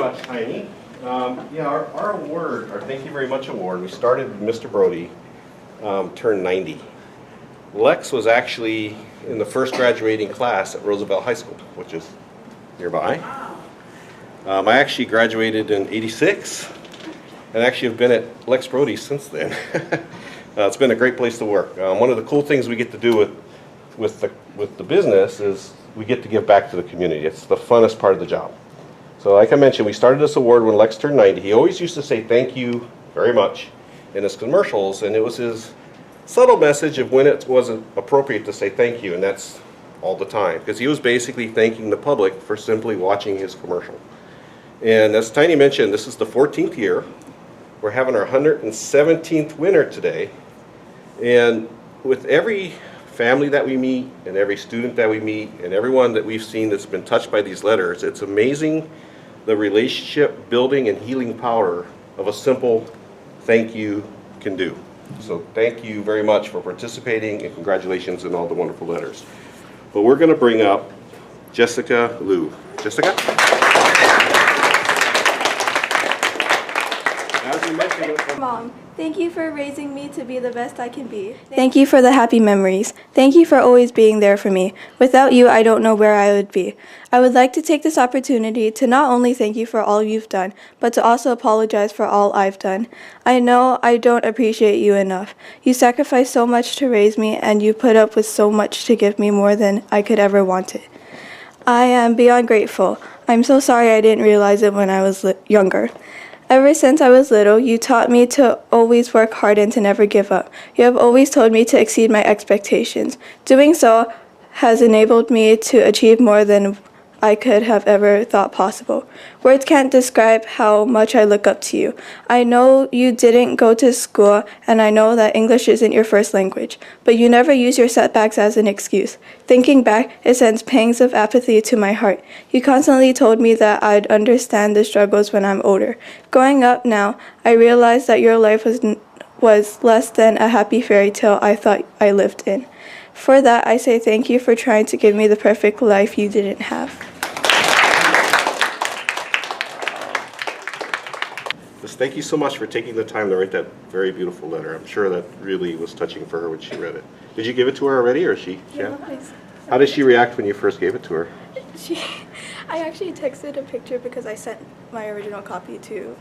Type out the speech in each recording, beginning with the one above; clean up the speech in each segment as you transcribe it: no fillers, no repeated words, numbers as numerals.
much, Tiny. Yeah, our award, our Thank You Very Much award, we started with Mr. Brody, turned 90. Lex was actually in the first graduating class at Roosevelt High School, which is nearby. I actually graduated in '86, and actually have been at Lex Brody since then. It's been a great place to work. One of the cool things we get to do with the business is we get to give back to the community. It's the funnest part of the job. So like I mentioned, we started this award when Lex turned 90. He always used to say thank you very much in his commercials, and it was his subtle message of when it wasn't appropriate to say thank you, and that's all the time, because he was basically thanking the public for simply watching his commercial. And as Tiny mentioned, this is the 14th year. We're having our 117th winner today, and with every family that we meet and every student that we meet and everyone that we've seen that's been touched by these letters, it's amazing the relationship building and healing power of a simple thank you can do. So thank you very much for participating, and congratulations on all the wonderful letters. But we're going to bring up Jessica Liu. Jessica? As we mentioned, Mom, thank you for raising me to be the best I can be. Thank you for the happy memories. Thank you for always being there for me. Without you, I don't know where I would be. I would like to take this opportunity to not only thank you for all you've done, but to also apologize for all I've done. I know I don't appreciate you enough. You sacrificed so much to raise me, and you put up with so much to give me more than I could ever want it. I am beyond grateful. I'm so sorry I didn't realize it when I was younger. Ever since I was little, you taught me to always work hard and to never give up. You have always told me to exceed my expectations. Doing so has enabled me to achieve more than I could have ever thought possible. Words can't describe how much I look up to you. I know you didn't go to school, and I know that English isn't your first language, but you never use your setbacks as an excuse. Thinking back, it sends pangs of apathy to my heart. You constantly told me that I'd understand the struggles when I'm older. Growing up now, I realize that your life was less than a happy fairy tale I thought I lived in. For that, I say thank you for trying to give me the perfect life you didn't have. Just thank you so much for taking the time to write that very beautiful letter. I'm sure that really was touching for her when she read it. Did you give it to her already, or she? Yeah. How did she react when you first gave it to her? I actually texted a picture because I sent my original copy to,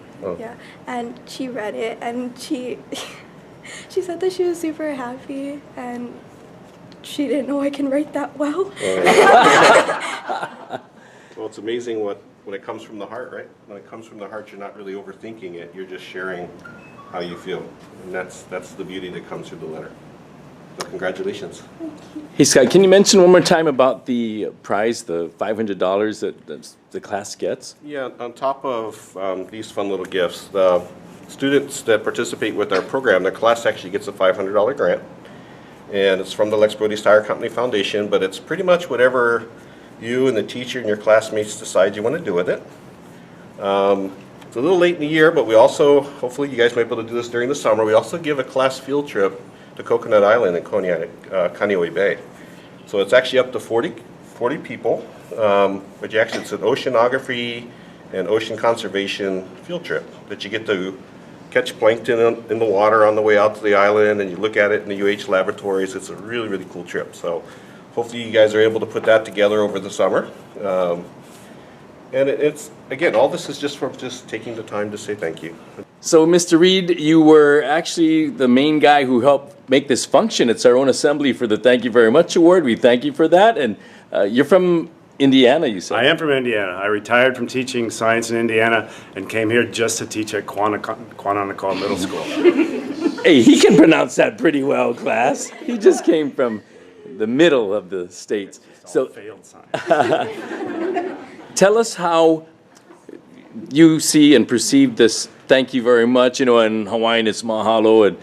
and she read it, and she said that she was super happy, and she didn't know I can write that well. Well, it's amazing when it comes from the heart, right? When it comes from the heart, you're not really overthinking it. You're just sharing how you feel, and that's the beauty that comes through the letter. So congratulations. Thank you. Hey, Scott, can you mention one more time about the prize, the $500 that the class gets? Yeah, on top of these fun little gifts, the students that participate with our program, their class actually gets a $500 grant. And it's from the Lex Brody Tire Company Foundation, but it's pretty much whatever you and the teacher and your classmates decide you want to do with it. It's a little late in the year, but we also, hopefully you guys might be able to do this during the summer, we also give a class field trip to Coconut Island in Kaneohe Bay. So it's actually up to 40 people, but it's an oceanography and ocean conservation field trip that you get to catch plankton in the water on the way out to the island, and you look at it in the UH laboratories. It's a really, really cool trip. So hopefully you guys are able to put that together over the summer. And it's, again, all this is just for taking the time to say thank you. So, Mr. Reed, you were actually the main guy who helped make this function. It's our own assembly for the Thank You Very Much Award. We thank you for that. And you're from Indiana, you said? I am from Indiana. I retired from teaching science in Indiana and came here just to teach at Kawananakoa Middle School. Hey, he can pronounce that pretty well, class. He just came from the middle of the states. It's all failed science. Tell us how you see and perceive this thank you very much. You know, in Hawaiian it's mahalo. And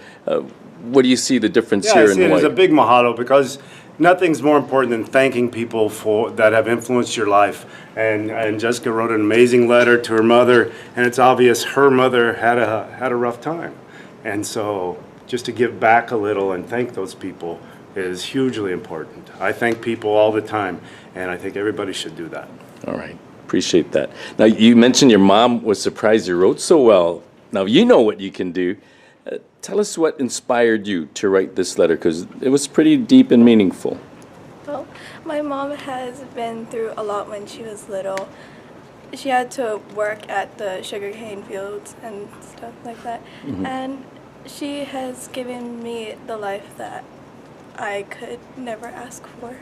what do you see the difference here in Hawaii? Yeah, I see it as a big mahalo because nothing's more important than thanking people that have influenced your life. And Jessica wrote an amazing letter to her mother, and it's obvious her mother had a rough time. And so just to give back a little and thank those people is hugely important. I thank people all the time, and I think everybody should do that. All right. Appreciate that. Now, you mentioned your mom was surprised you wrote so well. Now, you know what you can do. Tell us what inspired you to write this letter, because it was pretty deep and meaningful. Well, my mom has been through a lot when she was little. She had to work at the sugarcane fields and stuff like that. And she has given me the life that I could never ask for.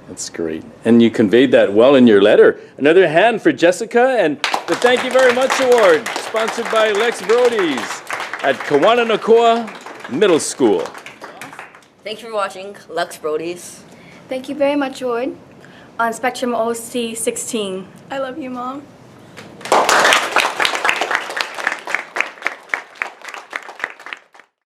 That's great. And you conveyed that well in your letter. Another hand for Jessica and the Thank You Very Much Award, sponsored by Lex Brody's at Kawananakoa Middle School. Thanks for watching Lex Brody's. Thank you very much, Ward. On Spectrum OC 16. I love you, Mom.